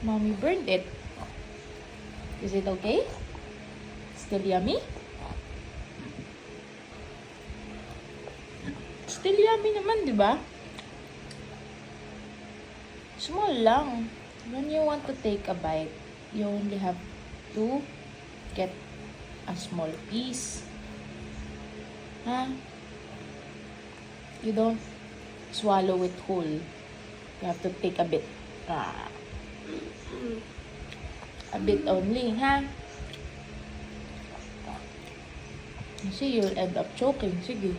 Mommy burned it. Is it okay? Still yummy? Still yummy naman, di ba? Small lang. When you want to take a bite, you only have to get a small piece. Huh? You don't swallow it whole. You have to take a bit. A bit only, huh? See, you'll end up choking. Sige.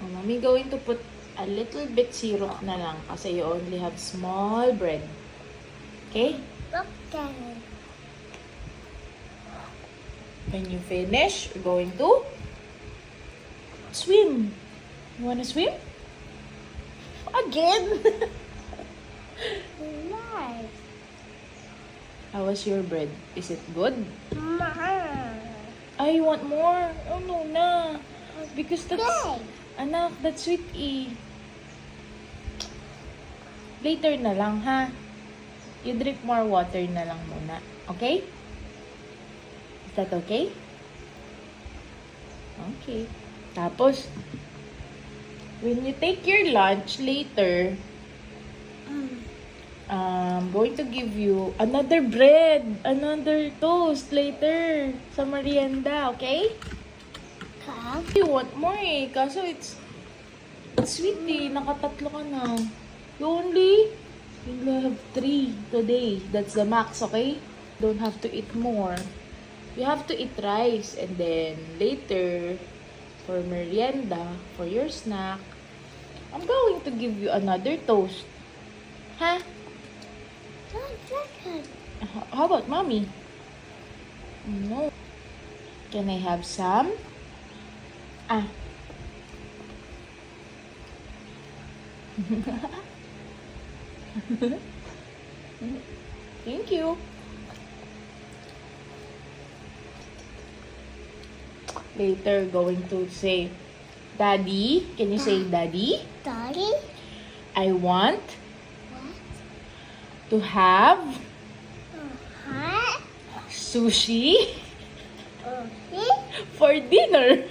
Mommy going to put a little bit syrup na lang kasi you only have small bread. Okay? Okay. When you finish, you're going to swim. You wanna swim? Again? Nice. How was your bread? Is it good? Mama. I want more. Oh no na. Because that's... Okay. Anak, that's sweet eh. Later na lang ha. You drink more water na lang muna. Okay? Is that okay? Okay. Tapos, when you take your lunch later, I'm going to give you another bread, another toast later sa merienda, okay? You want more eh, kaso it's sweet eh, nakatatlo ka na. You only have 3 today. That's the max, okay? Don't have to eat more. You have to eat rice and then later, for merienda, for your snack, I'm going to give you another toast. Huh? How about mommy? No. Can I have some? Thank you. Later, going to say, Daddy. Can you say, Daddy? Daddy? I want What? to have Huh? sushi Okay. for dinner.